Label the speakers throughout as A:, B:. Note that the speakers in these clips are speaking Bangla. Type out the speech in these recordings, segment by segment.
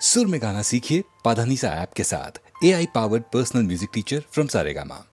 A: सुर में गाना सीखिए पाधानीसा ऐप के साथ। AI powered personal music teacher from Saregama.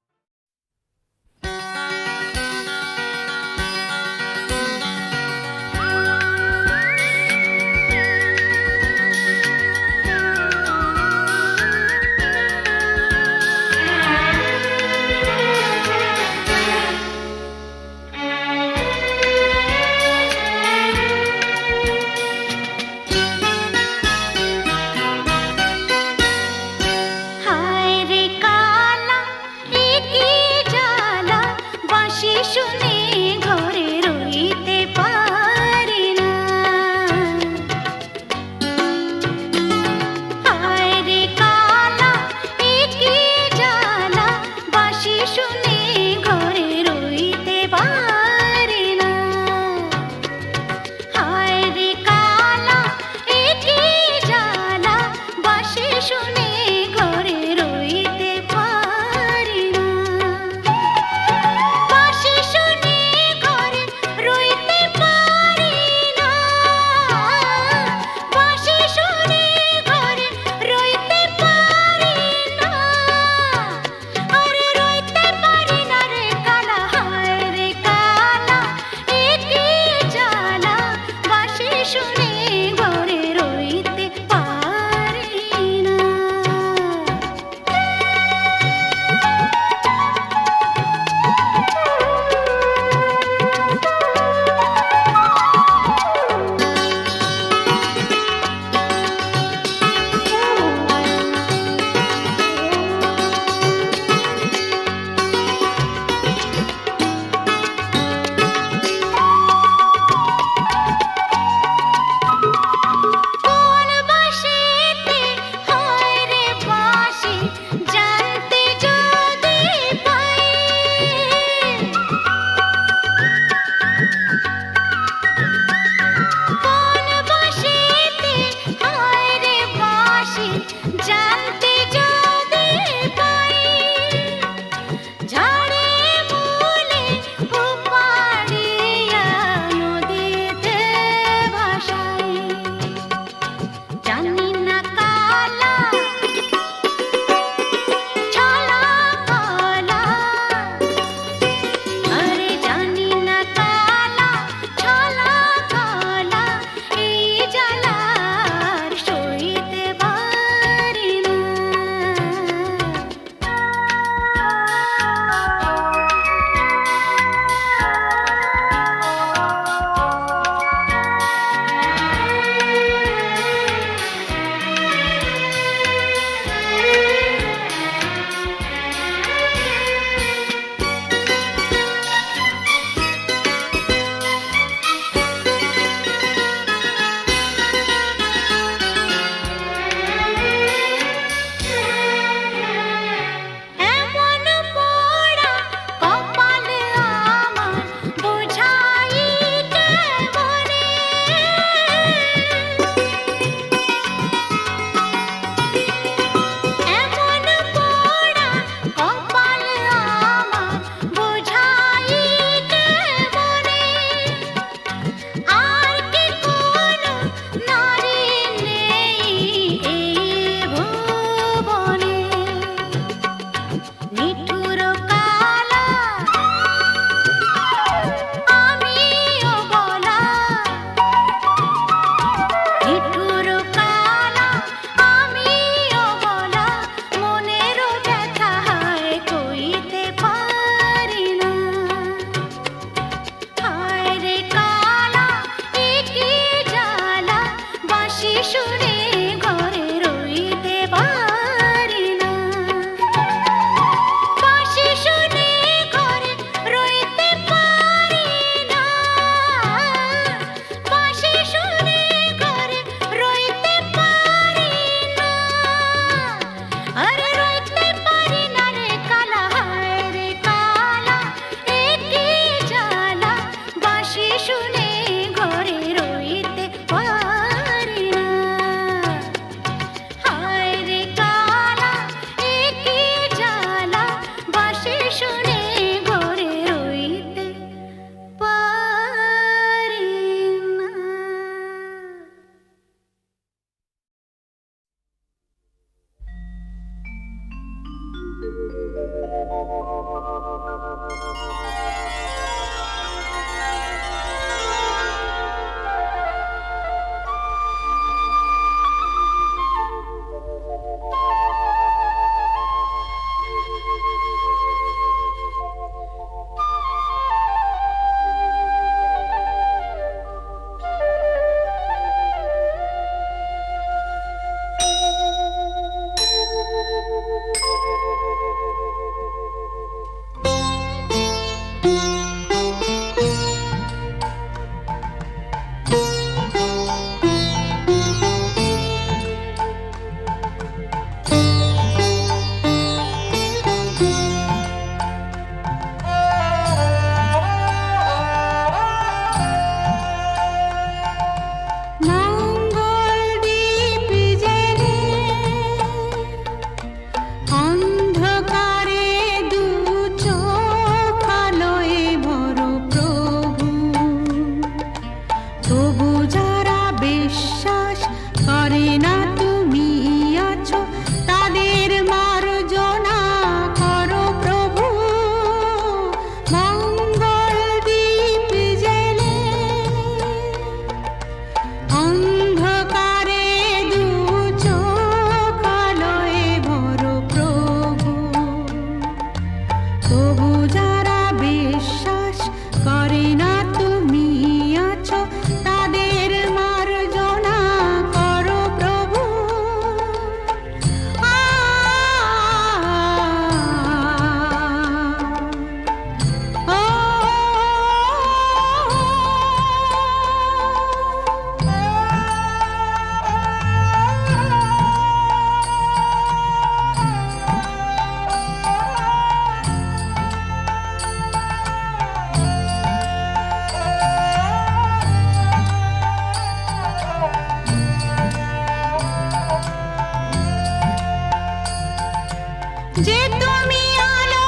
B: যে তুমি আলো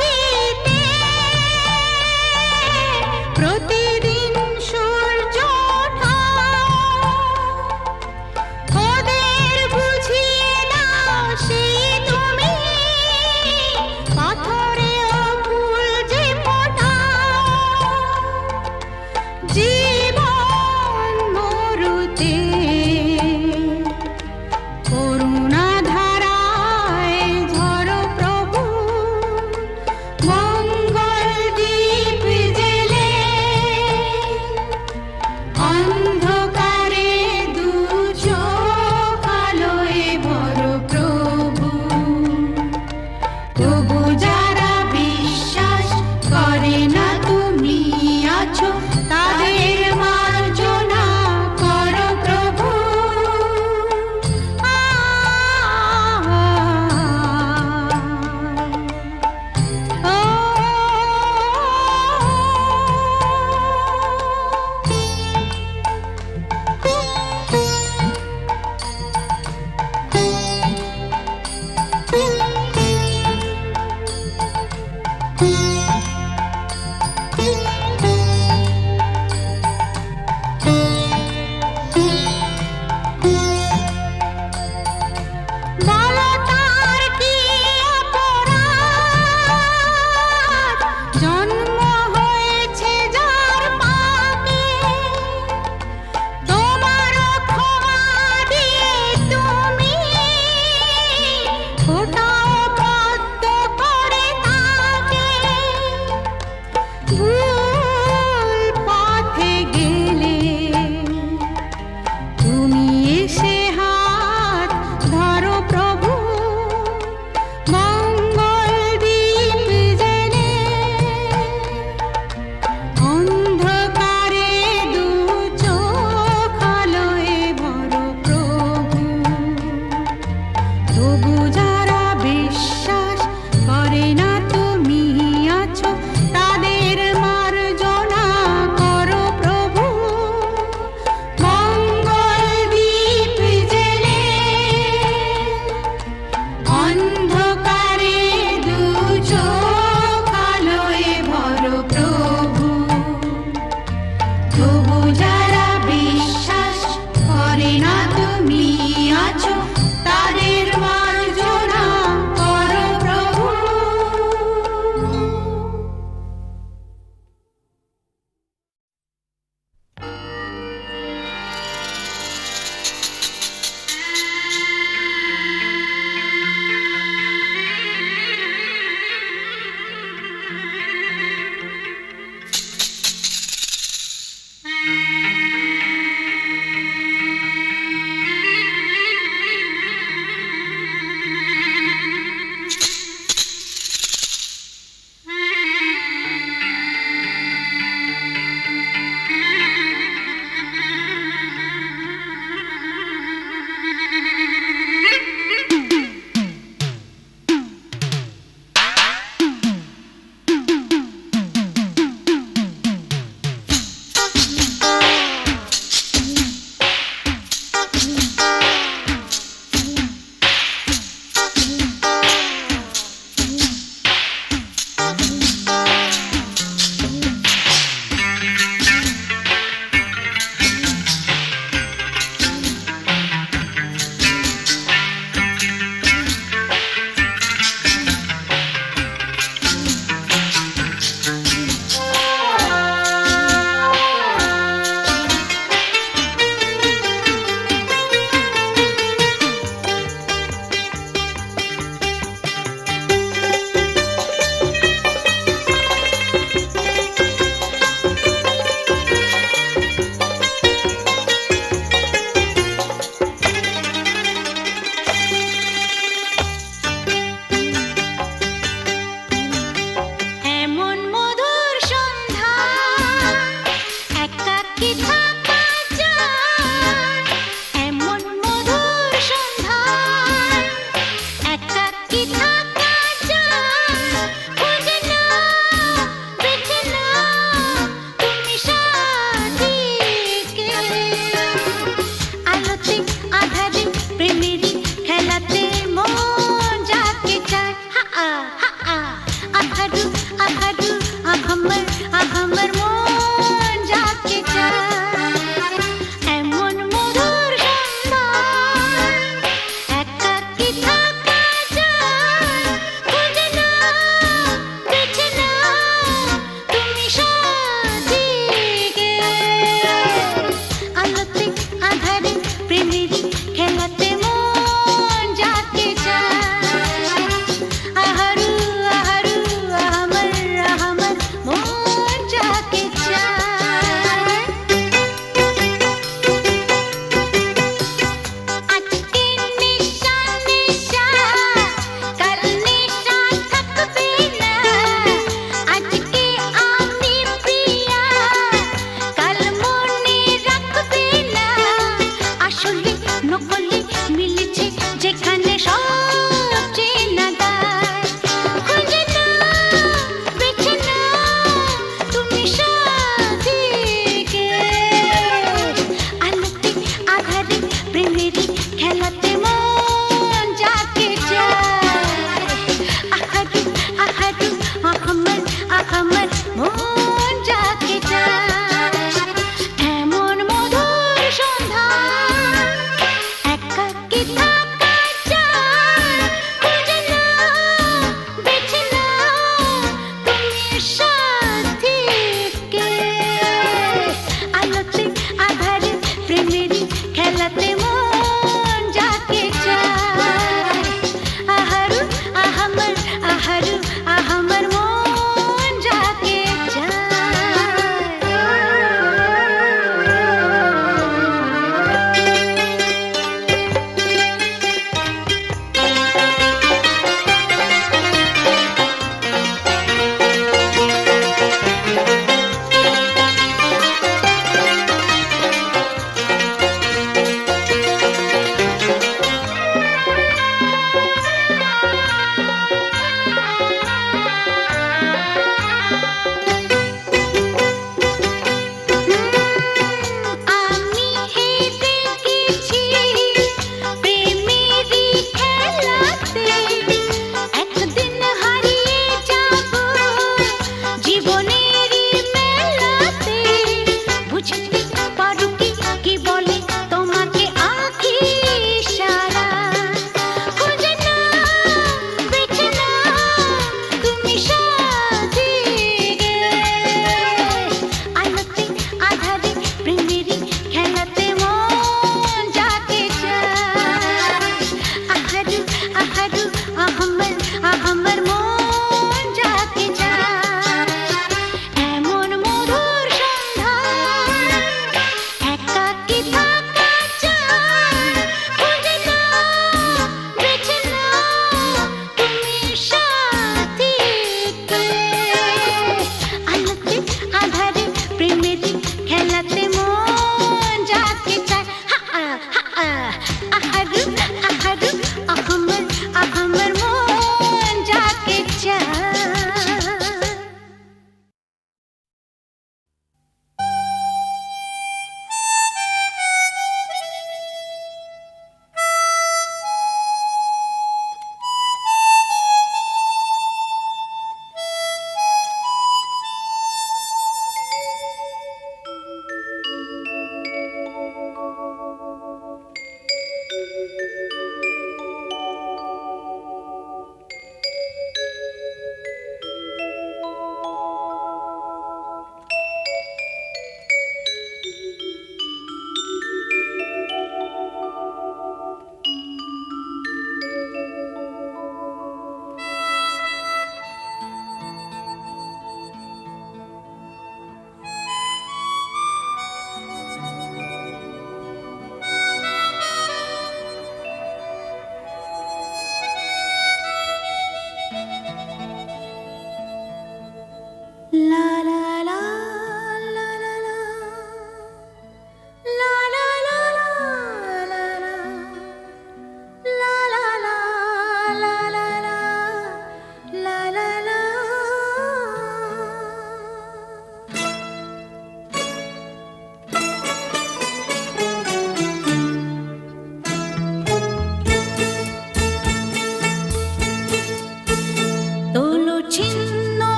B: দিতে প্রতিদিন সূর্য ওঠা, ওদের বুঝিয়ে দাও সেই তুমি পাথরেও ফুল যে ফোটাও। জীবন মরুতে করুণা ধারায় ঝরো প্রভু,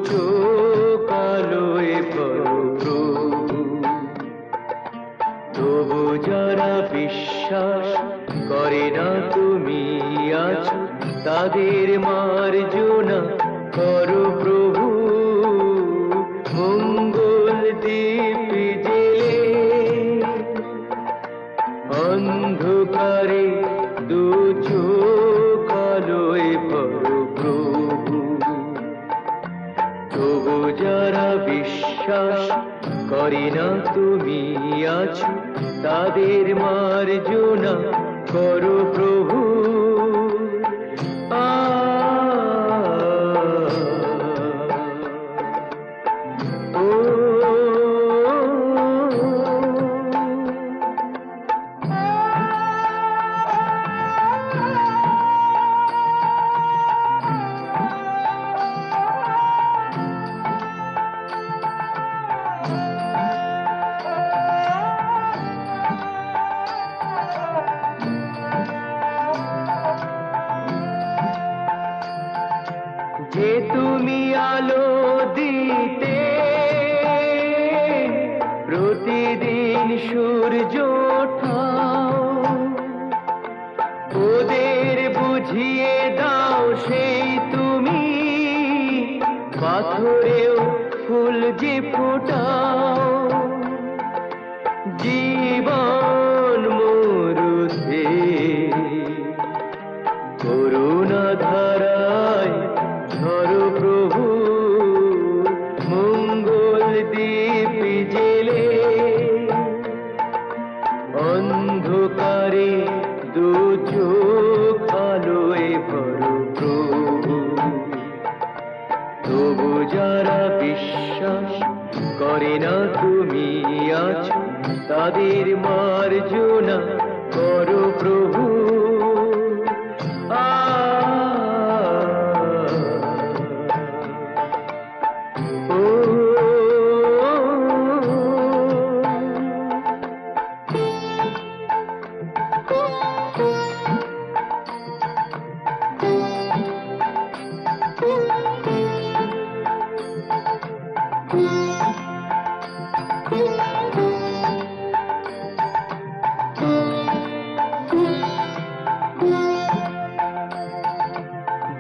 C: চোখ আলোয় ভরো প্রভু। তবু যারা বিশ্বাস করে না তুমি আছো, তাদের মার্জনা করো প্রভু। মঙ্গল দ্বীপ জেলে অন্ধকারে দু চোখ আলোয় ভরো প্রভু। তবু যারা বিশ্বাস করে না তুমি আছো, তাদের মার্জনা করো প্রভু। যে তুমি আলো দিতে প্রতিদিন সূর্য ওঠাও, ওদের বুঝিয়ে দাও সেই তুমি পাথরেও ফুল যে ফোটাও। জীবন মরুতে করুণা ধারায় ধরো প্রভু। মঙ্গল দ্বীপ জেলে অন্ধকারে দু চোখ আলোয় ভরো প্রভু। তবু যারা বিশ্বাস করে না তুমি আছো, তাদের মার্জনা করো প্রভু।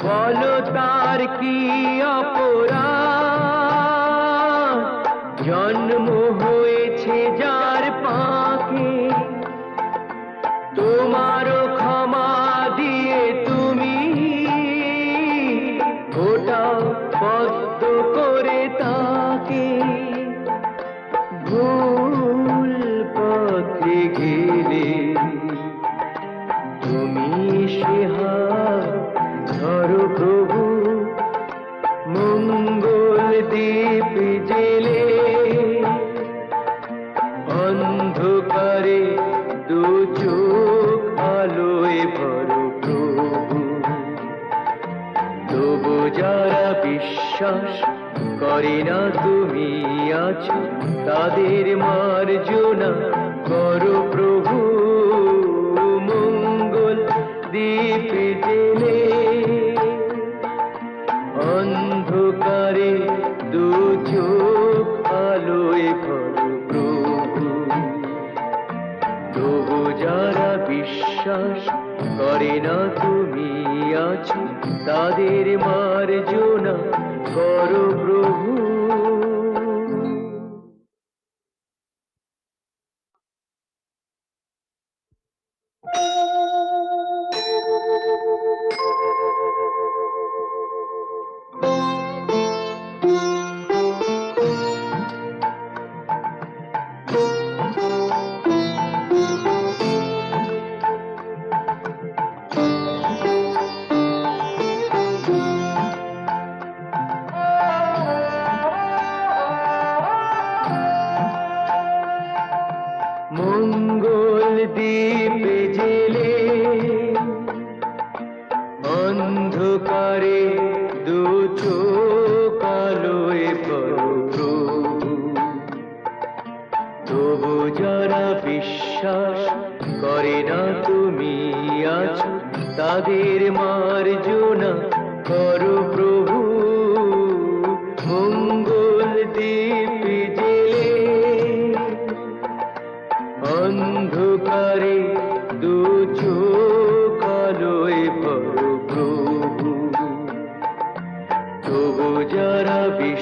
C: বলো তার কি অপরাধ, জন্ম হয়েছে যার পাকে। তোমারও ক্ষমা দিয়ে তুমি ওটাও পদ্ম করে তাকে। ভুল পথে গেলে তুমি সে হাত ধরো প্রভু। মঙ্গল দ্বীপ জেলে অন্ধকারে দু চোখ আলোয় ভরো প্রভু। তবু যারা বিশ্বাস করে না তুমি আছো, তাদের মার্জনা করো প্রভু। মঙ্গল দ্বীপ জেলে অন্ধকারে দু চোখ আলোয় ভরো প্রভু। তবু যারা বিশ্বাস করে না তুমি আছো, তাদের মার্জনা করো প্রভু।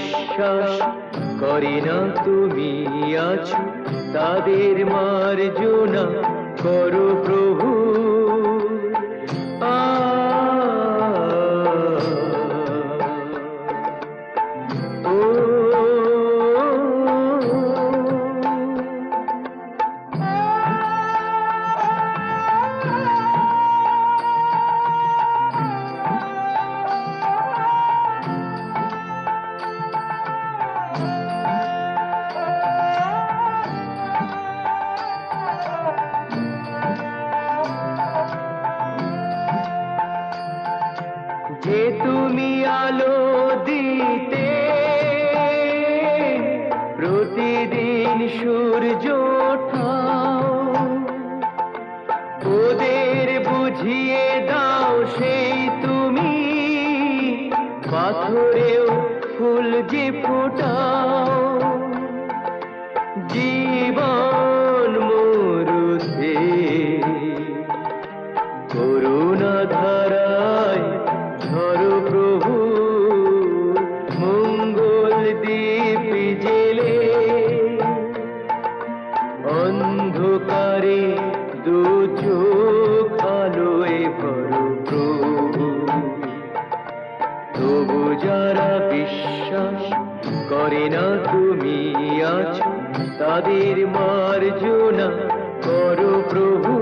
C: বিশ্বাস করে না তুমি আছো তাদের মার্জনা করো প্রভু যে তুমি আলো দিতে প্রতিদিন সূর্য ওঠাও ওদের বুঝিয়ে দাও সেই তুমি পাথরেও ফুল যে ফোটাও জীবন মরুতে করুণা ধারায় ধরো প্রভু মঙ্গল দ্বীপ জেলে অন্ধকারে দু চোখ আলোয় ভরো প্রভু তবু যারা বিশ্বাস করে না তুমি আছো তাদের মার্জনা করো প্রভু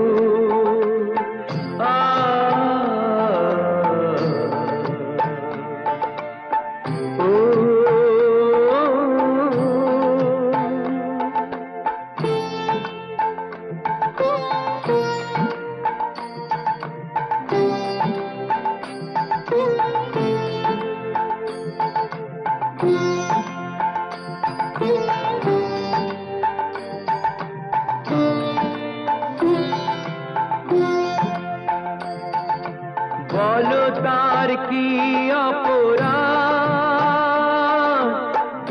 C: বলো তার কি অপরাধ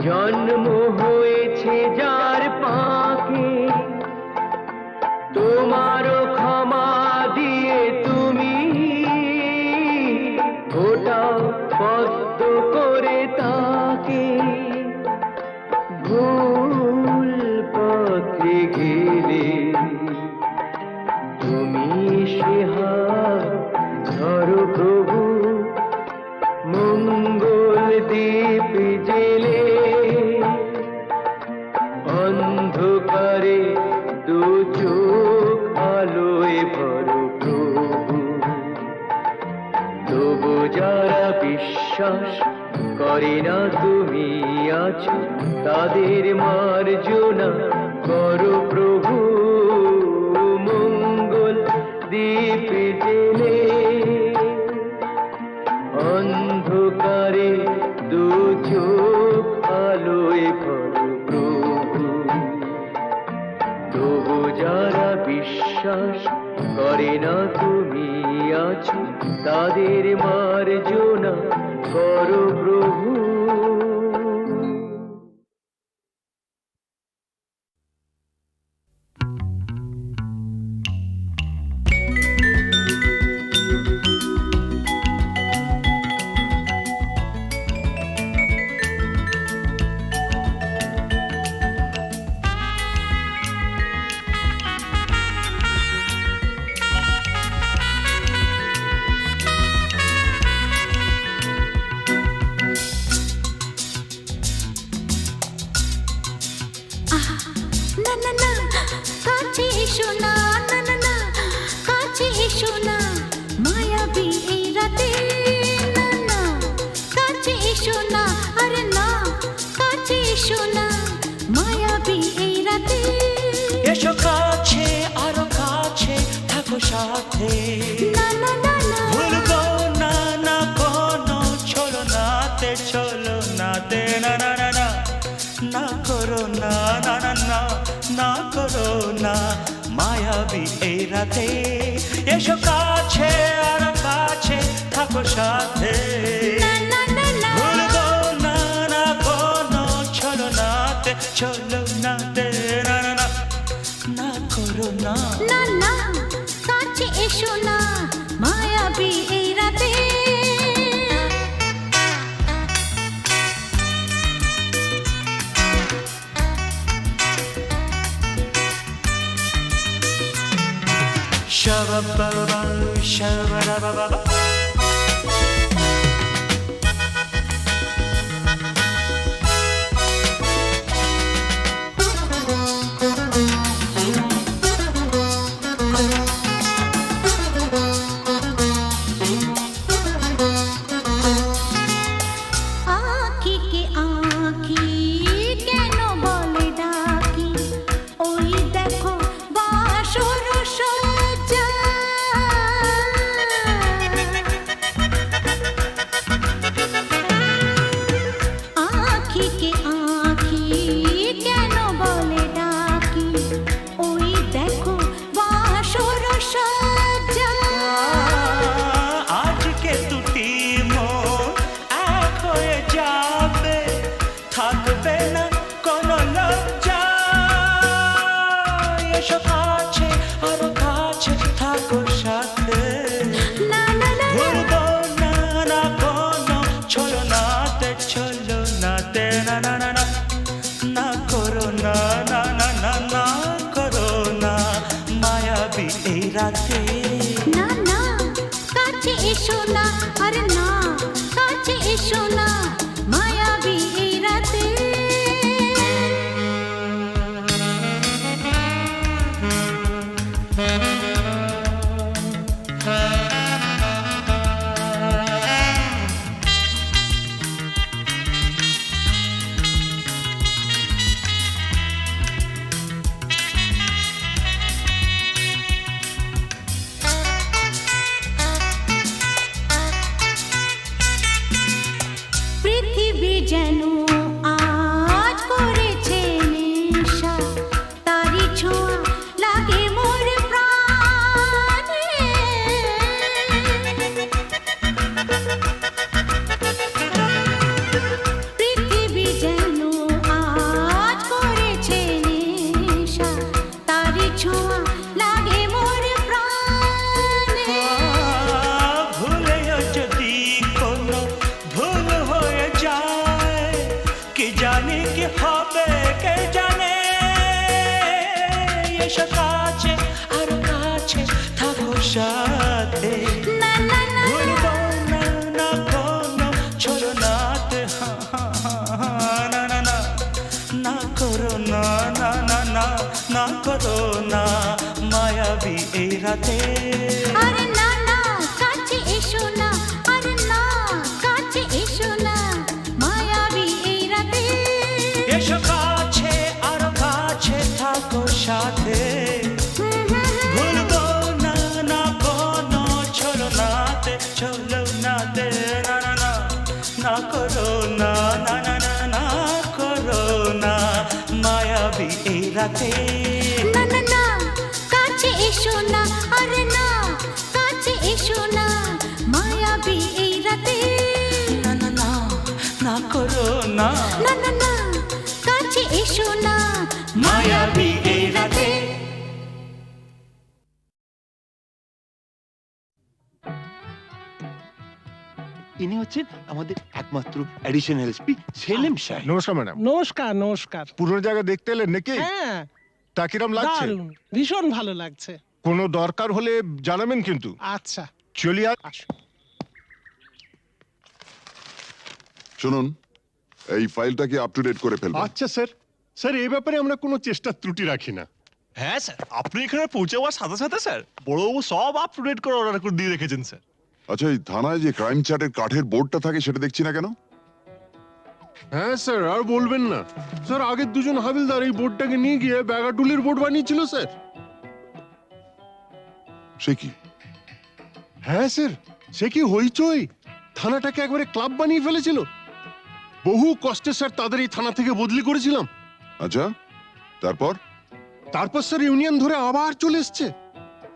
C: জন্ম হয়েছে যার পাকে তোমারও ক্ষমা দিয়ে তুমি ওটাও পদ্ম করে তাকে ভুল পথে গেলে তুমি সে হাত ধরো প্রভু মঙ্গল দ্বীপ জেলে অন্ধকারে দু চোখ আলোয় ভরো প্রভু তবু যারা বিশ্বাস করে না তুমি আছো তাদের মার্জনা করো প্রভু মঙ্গল দ্বীপ জেলে অন্ধকারে দু চোখ আলোয় ভরো প্রভু তবু যারা বিশ্বাস করে না তুমি আছো তাদের মার্জনা করো প্রভু
B: না না না কাছে এসো না না না না কাছে এসো না মায়াবী এই রাতে না না কাছে এসো না আরে না কাছে এসো না মায়াবী এই রাতে
D: এসো কাছে আরো কাছে থাকো সাথে
B: না না না না
D: ভুলবো না না কোনো চলো নাতে না না না না না করো না না না না না করো না মায়াবী এই রাতে এসো কাছে আর কাছে থাকো সাথে
B: না না না না
D: ভুলবো না না কোনো চলো নাতে না না না না করো না
B: না না কাছে এসো না মায়াবী এই রাতে
D: Shabba-ba-ba, shabba-da-ba-ba-ba.
B: আঁখি কে আঁখি কেন বলে ডাকি ওই দেখো বাসর সজ্জা আঁখি কে আঁখি কেন বলে ডাকি ওই দেখো বাসর সজ্জা
D: আজকে দুটি মন এক হয়ে যাবে, থাকবে না কোনো লজ্জা। এসো কাছে, আরো কাছে থাকো সাথে।
B: না না না
D: ভুলবো না, না কোনো ছলনাতে, ছলনাতে, না না না না, না করো না, না না না, না করো না, মায়াবী এই রাতে।
B: না না কাছে এসো না আরে না কাছে এসো না মায়াবী এই রাতে পৃথিবী যেন আজ করেছে নেশা তারি ছোঁয়া লাগে মোর প্রাণে পৃথিবী যেন আজ করেছে নেশা তারি ছোঁয়া লাগে মোর প্রাণে
D: ভুলেও যদি কোনো ভুল হয়ে যায়, কি জানি কি হবে কে জানে। এসো কাছে, আরো কাছে থাকো সাথে।
B: না না না
D: ভুলবো না, না কোনো ছলনাতে, না না না, না করো না, না না না, না করো না, মায়াবী এই রাতে।
B: আরে না না কাছে এসো না আরে না কাছে এসো না মায়াবী এই রাতে
D: এসো কাছে, আরো কাছে থাকো সাথে। ভুলবো না, না কোনো ছলনাতে, ছলনাতে, না না না, না করো না, না না না, না করো না, মায়াবী এই রাতে।
B: না না না কাছে এসো না আরে না কাছে এসো না মায়াবী এই রাতে
D: না না না, না করো না,
B: না না না কাছে এসো না
D: মায়াবী এই রাতে।
E: ইনি হচ্ছেন আমাদের একমাত্র অ্যাডিশনাল এসপি সেলিম সাহেব।
F: নমস্কার ম্যাডাম।
G: নমস্কার নমস্কার
F: পুরনো জায়গা দেখতে এলেন নাকি?
G: হ্যাঁ
F: তা কিরম লাগছে?
G: দারুণ ভীষণ ভালো লাগছে
F: কোনো দরকার হলে জানাবেন কিন্তু।
G: আচ্ছা
F: চলি আর
G: আসো
H: শুনুন, এই ফাইলটা কি আপ টু ডেট করে ফেলবেন?
F: আচ্ছা স্যার। স্যার এই ব্যাপারে আমরা কোনো চেষ্টা ত্রুটি রাখি না।
E: হ্যাঁ স্যার, আপনি এখানে পৌঁছে যাওয়ার সাথে সাথে স্যার বড়বাবু সব আপ টু ডেট করে অর্ডার করে দিয়ে রেখেছেন স্যার।
H: আচ্ছা, এই থানায় যে ক্রাইম চ্যাটের কাঠের বোর্ডটা থাকে সেটা দেখছি না কেন?
F: হ্যাঁ স্যার, আর বলবেন না স্যার, আগের দুজন হাবিলদার এই বোর্ডটাকে নিয়ে গিয়ে ব্যাগাটুলির বোর্ড বানিয়েছিল স্যার।
H: সে কি?
F: হ্যাঁ স্যার, সে কি হইচই, থানাটাকে একবারে ক্লাব বানিয়ে ফেলেছিল। বহু কষ্টে স্যার তাদের এই থানা থেকে বদলি করেছিলাম।
H: আচ্ছা, তারপর?
F: তারপর স্যার ইউনিয়ন ধরে আবার চলে এসছে।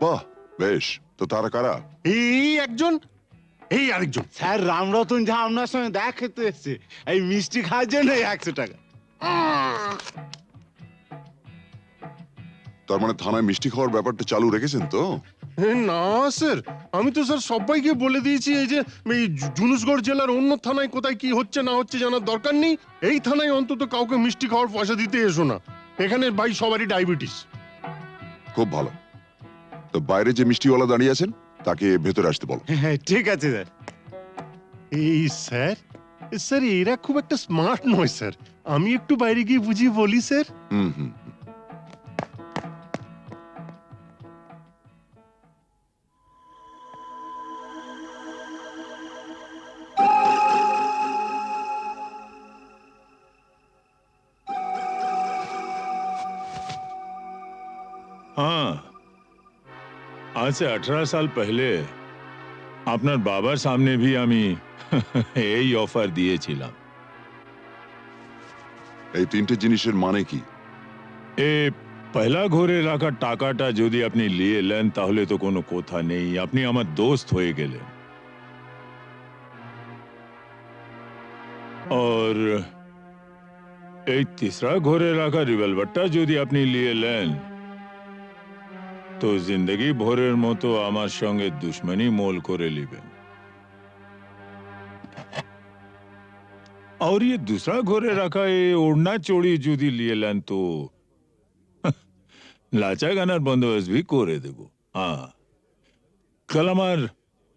H: বাহ, বেশ। তো তারা কারা?
F: এই একজন, এই আরেকজন।
E: স্যার রামরতন যা আপনার সঙ্গে দেখা খেতে এসছে এই মিষ্টি খাওয়ার জন্য 100 টাকা।
H: তার মানে থানায় মিষ্টি খাওয়ার ব্যাপারটা চালু রেখেছেন তো?
F: না স্যার, আমি তো স্যার সবাইকে বলে দিয়েছি এই যে এই জুনুসগড় জেলার অন্য থানায় কোথায় কি হচ্ছে না হচ্ছে জানার দরকার নেই। এই থানায় অন্তত কাউকে মিষ্টি খাওয়ার পয়সা দিতে এসো না। এখানে ভাই সবারই ডায়াবেটিস।
H: খুব ভালো। তো বাইরে যে মিষ্টিওয়ালা দাঁড়িয়ে আছেন তাকে ভেতরে আসতে বলো।
F: হ্যাঁ ঠিক আছে স্যার। এই স্যার, স্যার এরা খুব একটা স্মার্ট নয় স্যার, আমি একটু বাইরে গিয়ে বুঝিয়ে বলি স্যার।
H: হুম হুম।
I: हाँ, आज से 18 साल पहले আপনার বাবার সামনে भी আমি এই অফার দিয়েছিলাম।
H: এই তিনটে জিনিসের মানে কি?
I: এ পয়লা ঘরে রাখা টাকাটা যদি আপনি নিয়ে নেন তাহলে তো কোনো কথা নেই, আপনি আমার দোস্ত হয়ে গেলেন। और এই तीसरा ঘরে রাখা রিভলভারটা যদি আপনি নিয়ে নেন তো जिंदगी ভরের মতো আমার সঙ্গে দুশ্মনী মোল করে নেবেন। और ये दूसरा घरे रखा ये ओढ़ना चोड़ी যদি নিয়ে নেন তো লাচা গানার বন্দোবস্ত भी করে দেব। হ্যাঁ, কাল আমার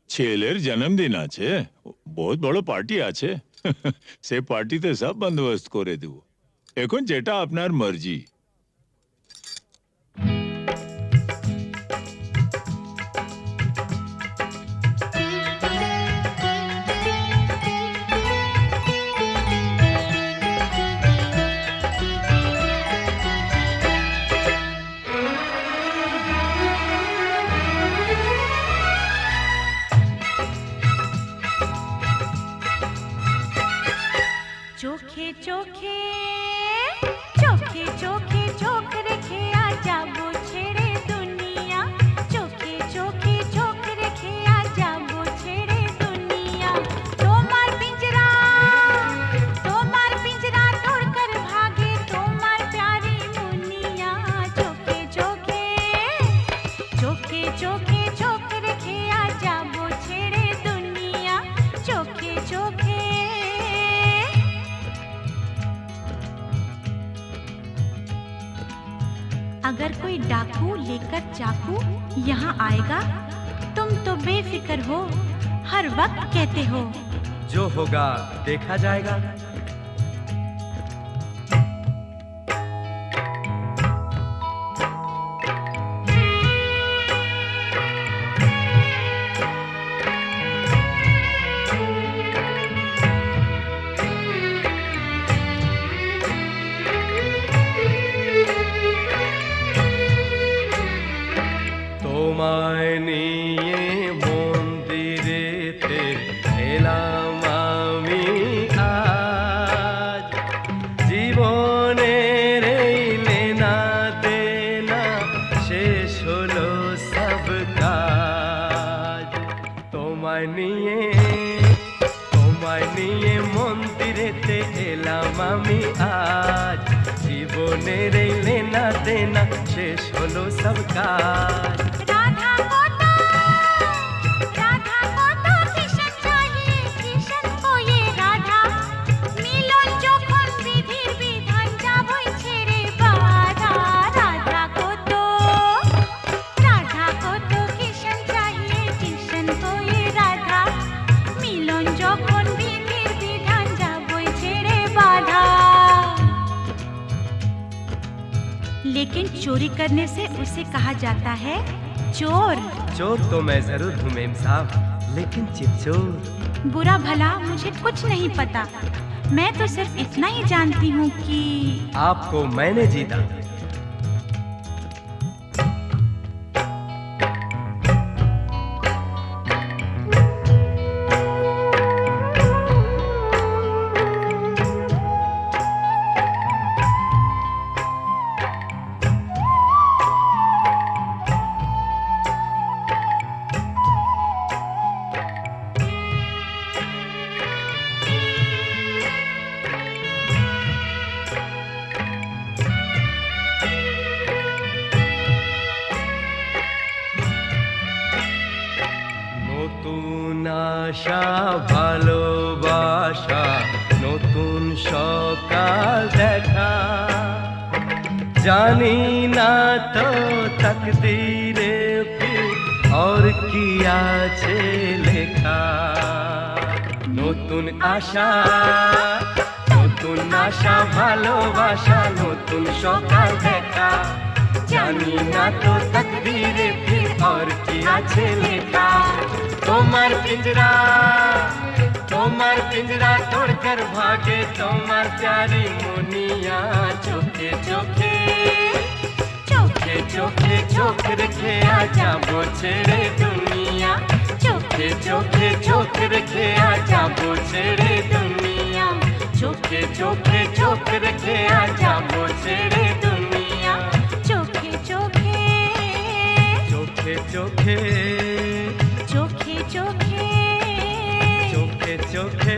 I: ছেলের জন্মদিন আছে, বহুত বড় পার্টি আছে, সে পার্টিতে সব বন্দোবস্ত করে দেব। এখন যেটা আপনার মর্জি।
B: চোখে চোখে চোখে চোখে চোখ রেখে আজ যাবো ছেড়ে দুনিয়া, চোখে চোখে চোখ রেখে আজ যাবো ছেড়ে দুনিয়া। তোমার পিंजरा तोड़कर भागे তোমার प्यारी मुनिया, চোখে চোখে চোখে চোখে চোখ রেখে আজ যাবো ছেড়ে দুনিয়া, চোখে চোখে। अगर कोई डाकू लेकर चाकू यहाँ आएगा तुम तो बेफिक्र हो, हर वक्त कहते हो
C: जो होगा देखा जाएगा। তোমায় নিয়ে মন্দিরেতে এলাম আমি আজ, জীবনের এই লেনা দেনা শেষ হলো সব কাজ। তোমায় নিয়ে মন্দিরেতে এলাম আমি আজ, জীবনের এই লেনা দেনা শেষ হলো সব কাজ।
B: राधा को तो किशन चाहिए, किशन को ये राधा, मिलन যখন বিধির বিধান যাবই ছেড়ে বাধা। राधा को तो किशन चाहिए, किशन को ये राधा, मिलन যখন বিধির বিধান যাবই ছেড়ে বাধা। लेकिन चोरी करने से उसे कहा जाता है चोर।
C: चोर तो मैं जरूर हूँ मेम साहब, लेकिन चिपचोर।
B: बुरा भला मुझे कुछ नहीं पता, मैं तो सिर्फ इतना ही जानती हूँ कि
C: आपको मैंने जीता। নতুন আশা ভালোবাসা, নতুন সকাল দেখা, জানি না তো তকদিরে কি আছে লেখা নতুন আশা নতুন আশা ভালোবাসা নতুন সকাল দেখা জানি না তো তকদীরে ফির और কি আছে লেখা তোমার পিंजरा तोड़कर भागे তোমার प्यारी मुनिया चोखे चोखे चोखे चोखे चोख रखे आ जाबो छेड़े दुनिया चोखे चोखे चोख रखे आ जाबो छेड़े दुनिया चोखे चोखे चोख रखे आ जाबो छेड़े दुनिया
B: চোখে চোখে
C: चोखे चोखे
B: চোখে চোখে
C: चोखे चोखे